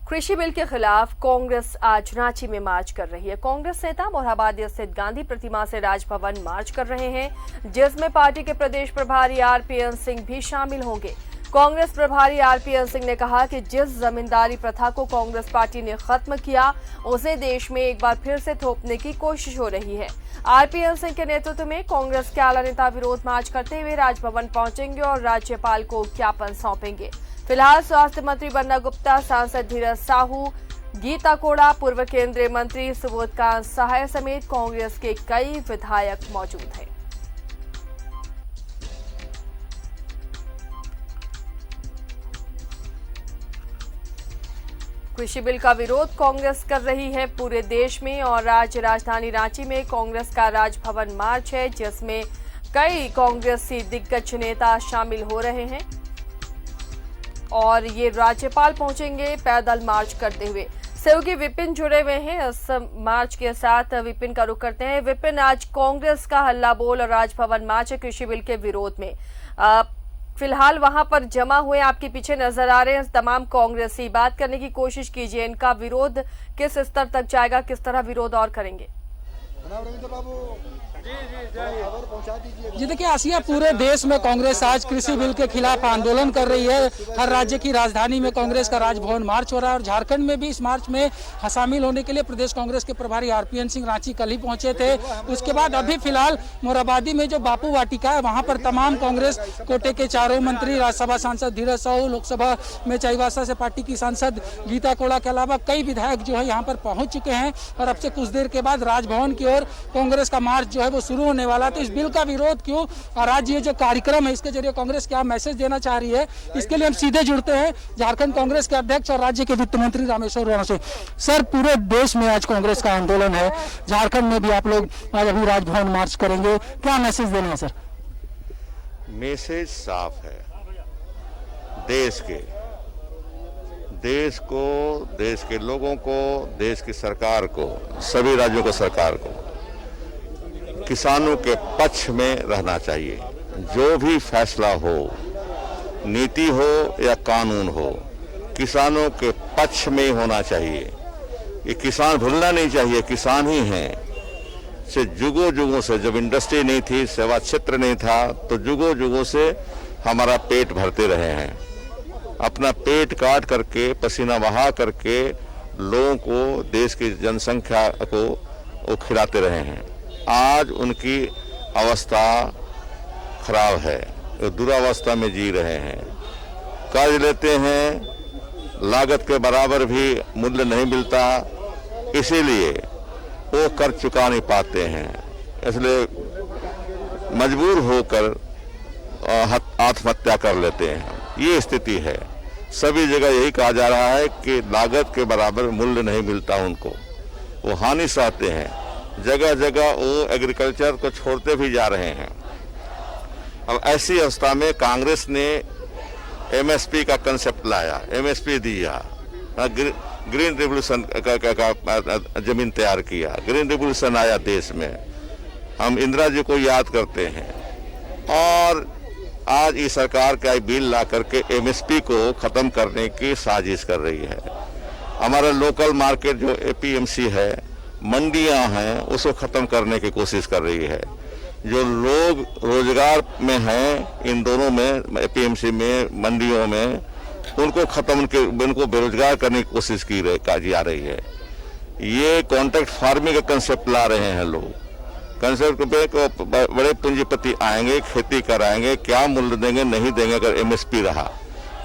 कृषि बिल के खिलाफ कांग्रेस आज रांची में मार्च कर रही है। कांग्रेस नेता मोरहाबादी स्थित गांधी प्रतिमा से राजभवन मार्च कर रहे हैं, जिसमें पार्टी के प्रदेश प्रभारी आरपीएन सिंह भी शामिल होंगे। कांग्रेस प्रभारी आरपीएन सिंह ने कहा कि जिस जमींदारी प्रथा को कांग्रेस पार्टी ने खत्म किया, उसे देश में एक बार फिर से थोपने की कोशिश हो रही है। आरपीएन सिंह के नेतृत्व में कांग्रेस के आला नेता विरोध मार्च करते हुए राजभवन पहुंचेंगे और राज्यपाल को ज्ञापन सौंपेंगे। फिलहाल स्वास्थ्य मंत्री बन्ना गुप्ता, सांसद धीरज साहू, गीता कोड़ा, पूर्व केंद्रीय मंत्री सुबोधकांत सहाय समेत कांग्रेस के कई विधायक मौजूद हैं। कृषि बिल का विरोध कांग्रेस कर रही है पूरे देश में, और आज राजधानी रांची में कांग्रेस का राजभवन मार्च है, जिसमें कई कांग्रेसी दिग्गज नेता शामिल हो रहे हैं और ये राज्यपाल पहुंचेंगे पैदल मार्च करते हुए। सहयोगी विपिन जुड़े हुए हैं इस मार्च के साथ। विपिन का रुख करते हैं। विपिन, आज कांग्रेस का हल्ला बोल और राजभवन मार्च है कृषि बिल के विरोध में। फिलहाल वहां पर जमा हुए आपके पीछे नजर आ रहे हैं तमाम कांग्रेसी। बात करने की कोशिश कीजिए, इनका विरोध किस स्तर तक जाएगा, किस तरह विरोध और करेंगे? जी देखिए आसिया, पूरे देश में कांग्रेस आज कृषि बिल के खिलाफ आंदोलन कर रही है। हर राज्य की राजधानी में कांग्रेस का राजभवन मार्च हो रहा है और झारखंड में भी इस मार्च में शामिल होने के लिए प्रदेश कांग्रेस के प्रभारी आरपीएन सिंह रांची कल ही पहुंचे थे। उसके बाद अभी फिलहाल मोरहाबादी में जो बापू वाटिका है, वहां पर तमाम कांग्रेस कोटे के चारों मंत्री, राज्यसभा सांसद धीरज साहू, लोकसभा में चाईबासा से पार्टी की सांसद गीता कोड़ा के अलावा कई विधायक जो है यहाँ पर पहुंच चुके हैं और अब से कुछ देर के बाद राजभवन की ओर कांग्रेस का मार्च जो है वो शुरू होने वाला। तो इस बिल का विरोध क्यों और आज ये जो कार्यक्रम है, इसके जरिए कांग्रेस क्या मैसेज देना चाह रही है, इसके लिए हम सीधे जुड़ते हैं झारखंड कांग्रेस के अध्यक्ष और राज्य के वित्त मंत्री रामेश्वर उरांव से। सर, पूरे देश में आज कांग्रेस का आंदोलन है, झारखंड में भी आप लोग आज अभी राजभवन मार्च करेंगे, क्या मैसेज देना है सर? मैसेज साफ है। देश को, देश के लोगों को, देश की सरकार को, सभी राज्यों को, सरकार को किसानों के पक्ष में रहना चाहिए। जो भी फैसला हो, नीति हो या कानून हो, किसानों के पक्ष में होना चाहिए। ये किसान भूलना नहीं चाहिए, किसान ही हैं। से जुगों से, जब इंडस्ट्री नहीं थी, सेवा क्षेत्र नहीं था, तो जुगों से हमारा पेट भरते रहे हैं। अपना पेट काट करके, पसीना बहा करके लोगों को, देश की जनसंख्या को वो खिलाते रहे हैं। आज उनकी अवस्था खराब है, वो दुरावस्था में जी रहे हैं। कर्ज लेते हैं, लागत के बराबर भी मूल्य नहीं मिलता, इसीलिए वो कर्ज चुका नहीं पाते हैं, इसलिए मजबूर होकर आत्महत्या कर लेते हैं। ये स्थिति है। सभी जगह यही कहा जा रहा है कि लागत के बराबर मूल्य नहीं मिलता उनको, वो हानि सहते हैं। जगह जगह वो एग्रीकल्चर को छोड़ते भी जा रहे हैं। अब ऐसी अवस्था में कांग्रेस ने एमएसपी का कंसेप्ट लाया, एमएसपी दिया, ग्रीन रिवोल्यूशन का जमीन तैयार किया। ग्रीन रिवोल्यूशन आया देश में, हम इंदिरा जी को याद करते हैं। और आज इस सरकार का बिल ला करके एमएसपी को खत्म करने की साजिश कर रही है। हमारा लोकल मार्केट जो एपीएमसी है, मंडियां हैं, उसको खत्म करने की कोशिश कर रही है। जो लोग रोजगार में हैं, इन दोनों में, एपीएमसी में, मंडियों में, उनको उनको बेरोजगार करने की कोशिश की जा रही है। ये कॉन्ट्रैक्ट फार्मिंग का कंसेप्ट ला रहे हैं लोग। कंसेप्ट पे बड़े पूंजीपति आएंगे, खेती कराएंगे, क्या मूल्य देंगे, नहीं देंगे अगर एमएसपी रहा।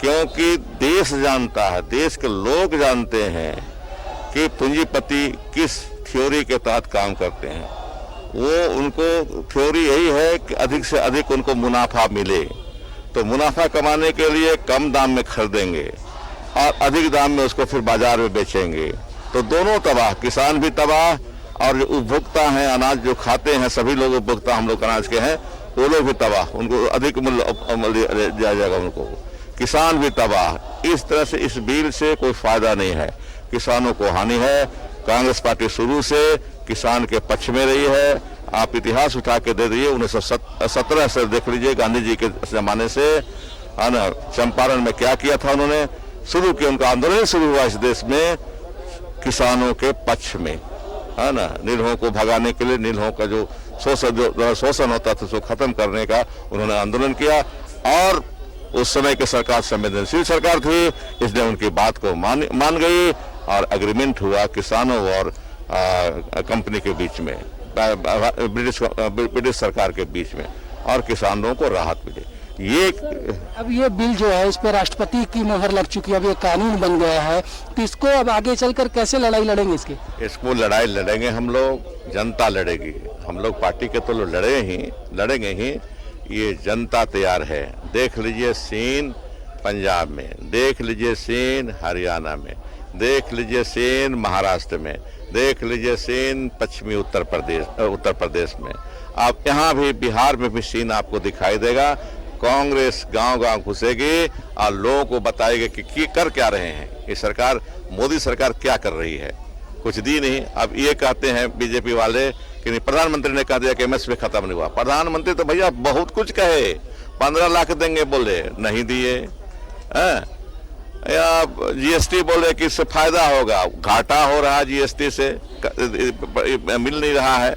क्योंकि देश जानता है, देश के लोग जानते हैं कि पूंजीपति किस थ्योरी के तहत काम करते हैं। वो उनको थ्योरी यही है कि अधिक से अधिक उनको मुनाफा मिले, तो मुनाफा कमाने के लिए कम दाम में खरीदेंगे और अधिक दाम में उसको फिर बाजार में बेचेंगे। तो दोनों तबाह, किसान भी तबाह और जो उपभोक्ता हैं, अनाज जो खाते हैं, सभी लोग उपभोक्ता हम लोग अनाज के हैं, वो लोग भी तबाह, उनको अधिक मूल्य दिया जाएगा, उनको किसान भी तबाह। इस तरह से इस बिल से कोई फायदा नहीं है, किसानों को हानि है। कांग्रेस पार्टी शुरू से किसान के पक्ष में रही है। आप इतिहास उठा के दे दिए, 1917 से देख लीजिए, गांधी जी के जमाने से, है ना, चंपारण में क्या किया था उन्होंने, शुरू किया, उनका आंदोलन शुरू हुआ इस देश में किसानों के पक्ष में, है ना। निरहों को भगाने के लिए, निरहों का जो शोषण होता था उसको खत्म करने का उन्होंने आंदोलन किया। और उस समय की सरकार संवेदनशील सरकार थी, इसने उनकी बात को मान गई और एग्रीमेंट हुआ किसानों और कंपनी के बीच में, ब्रिटिश सरकार के बीच में, और किसानों को राहत मिली। अब ये बिल जो है इस पर राष्ट्रपति की मोहर लग चुकी है, अब ये कानून बन गया है, तो इसको अब आगे चलकर कैसे लड़ाई लड़ेंगे इसको लड़ाई लड़ेंगे हम लोग, जनता लड़ेगी। हम लोग पार्टी के तो लड़ेंगे ही, ये जनता तैयार है। देख लीजिए सीन पंजाब में, देख लीजिए सीन हरियाणा में, देख लीजिए सीन महाराष्ट्र में, देख लीजिए सीन पश्चिमी उत्तर प्रदेश में। आप यहाँ भी बिहार में भी सीन आपको दिखाई देगा। कांग्रेस गांव-गांव घुसेगी और लोगों को बताएगी कि कर क्या रहे हैं, ये सरकार, मोदी सरकार क्या कर रही है। कुछ दी नहीं। अब ये कहते हैं बीजेपी वाले कि नहीं, प्रधानमंत्री ने कह दिया कि एमएसपी खत्म नहीं हुआ। प्रधानमंत्री तो भैया बहुत कुछ कहे, 15 लाख देंगे बोले, नहीं दिए। या जीएसटी बोले कि इससे फायदा होगा, घाटा हो रहा है जीएसटी से, मिल नहीं रहा है,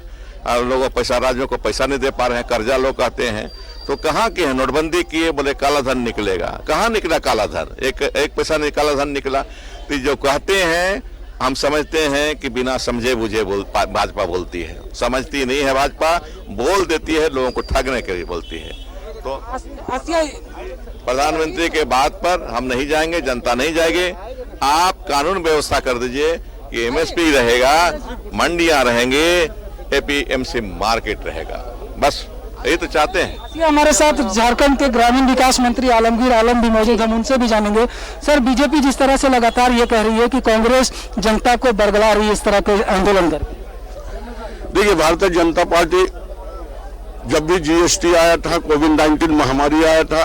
लोगों पैसा, राज्यों को पैसा नहीं दे पा रहे हैं, कर्जा लोग कहते हैं। तो कहाँ के हैं, नोटबंदी किए बोले काला धन निकलेगा, कहाँ निकला काला धन, एक पैसा नहीं काला धन निकला। तो जो कहते हैं हम समझते हैं कि बिना समझे बुझे भाजपा बोलती है, समझती नहीं है भाजपा, बोल देती है, लोगों को ठगने के लिए बोलती है। तो प्रधानमंत्री के बात पर हम नहीं जाएंगे, जनता नहीं जाएगी। आप कानून व्यवस्था कर दीजिए कि एमएसपी रहेगा, मंडियां रहेंगे, एपीएमसी मार्केट रहेगा, बस यही तो चाहते हैं। हमारे साथ झारखंड के ग्रामीण विकास मंत्री आलमगीर आलम भी मौजूद, हम उनसे भी जानेंगे। सर, बीजेपी जिस तरह से लगातार ये कह रही है कि कांग्रेस जनता को बरगला रही है इस तरह के आंदोलन करके। देखिए, भारतीय जनता पार्टी जब भी जीएसटी आया था, कोविड-19 महामारी आया था,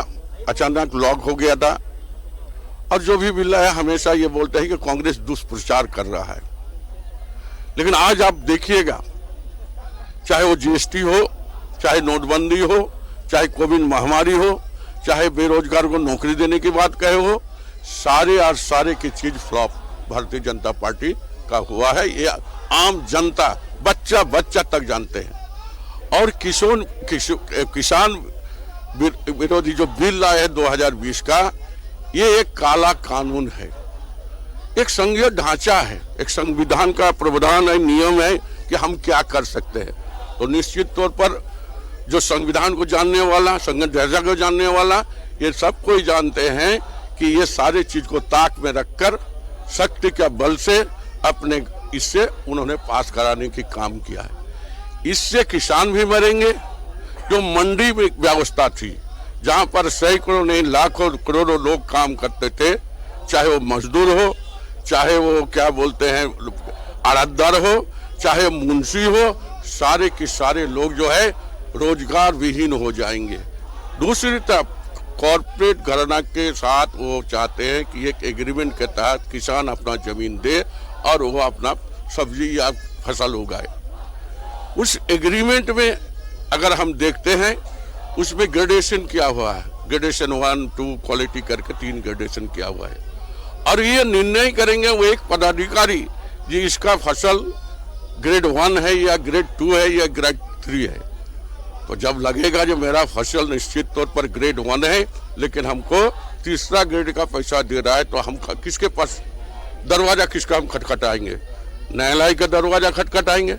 अचानक लॉक हो गया था, और जो भी बिल आया हमेशा ये बोलते हैं कि कांग्रेस दुष्प्रचार कर रहा है। लेकिन आज आप देखिएगा, चाहे वो जीएसटी हो, चाहे नोटबंदी हो, चाहे कोविड महामारी हो, चाहे बेरोजगार को नौकरी देने की बात कहे हो, सारे की चीज फ्लॉप भारतीय जनता पार्टी का हुआ है। ये आम जनता, बच्चा तक जानते हैं। और किसान विरोधी जो बिल आया है 2020 का, ये एक काला कानून है, एक संघीय ढांचा है, एक संविधान का प्रावधान है, नियम है कि हम क्या कर सकते हैं। तो निश्चित तौर पर जो संविधान को जानने वाला, संघीय ढांचा को जानने वाला, ये सब कोई जानते हैं कि ये सारे चीज को ताक में रखकर शक्ति के बल से अपने इससे उन्होंने पास कराने की काम किया है। इससे किसान भी मरेंगे। जो मंडी में व्यवस्था थी, जहां पर सैकड़ों नहीं लाखों करोड़ों लोग काम करते थे, चाहे वो मजदूर हो, चाहे वो क्या बोलते हैं आड़तदार हो, चाहे मुंशी हो, सारे के सारे लोग जो है रोजगार विहीन हो जाएंगे। दूसरी तरफ कॉर्पोरेट घराना के साथ वो चाहते हैं कि एक एग्रीमेंट के तहत किसान अपना जमीन दे और वो अपना सब्जी या फसल उगाए। उस एग्रीमेंट में अगर हम देखते हैं, उसमें ग्रेडेशन किया हुआ है, ग्रेडेशन 1, 2 क्वालिटी करके 3 ग्रेडेशन किया हुआ है। और ये निर्णय करेंगे वो एक पदाधिकारी जी, इसका फसल ग्रेड 1 है या ग्रेड 2 है या ग्रेड 3 है। तो जब लगेगा जो मेरा फसल निश्चित तौर पर ग्रेड 1 है, लेकिन हमको तीसरा ग्रेड का पैसा दे रहा है, तो हम किसके पास दरवाजा, किसका हम खटखटाएंगे? न्यायालय का दरवाजा खटखटाएंगे।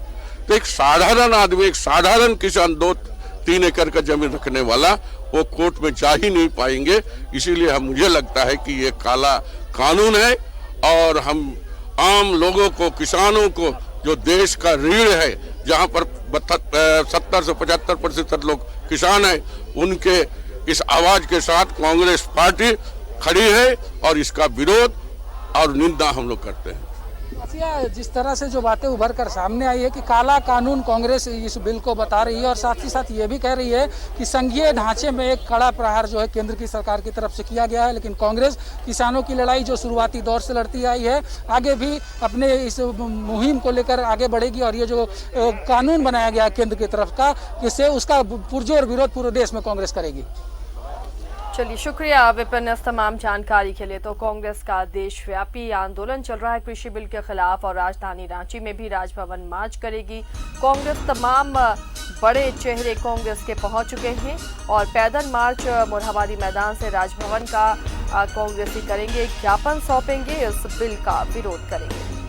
तो एक साधारण आदमी, एक साधारण किसान 2-3 एकड़ का जमीन रखने वाला, वो कोर्ट में जा ही नहीं पाएंगे। इसीलिए मुझे लगता है कि ये काला कानून है, और हम आम लोगों को, किसानों को, जो देश का रीढ़ है, जहां पर 70 से 75% लोग किसान हैं, उनके इस आवाज के साथ कांग्रेस पार्टी खड़ी है, और इसका विरोध और निंदा हम लोग करते हैं। जिस तरह से जो बातें उभर कर सामने आई है कि काला कानून कांग्रेस इस बिल को बता रही है, और साथ ही साथ ये भी कह रही है कि संघीय ढांचे में एक कड़ा प्रहार जो है केंद्र की सरकार की तरफ से किया गया है। लेकिन कांग्रेस किसानों की लड़ाई जो शुरुआती दौर से लड़ती आई है, आगे भी अपने इस मुहिम को लेकर आगे बढ़ेगी। और ये जो कानून बनाया गया है केंद्र की तरफ का, इससे उसका पुरजोर विरोध पूरे देश में कांग्रेस करेगी। चलिए शुक्रिया विपिन इस तमाम जानकारी के लिए। तो कांग्रेस का देशव्यापी आंदोलन चल रहा है कृषि बिल के खिलाफ और राजधानी रांची में भी राजभवन मार्च करेगी कांग्रेस। तमाम बड़े चेहरे कांग्रेस के पहुंच चुके हैं और पैदल मार्च मोरहाबादी मैदान से राजभवन का कांग्रेसी करेंगे, ज्ञापन सौंपेंगे, इस बिल का विरोध करेंगे।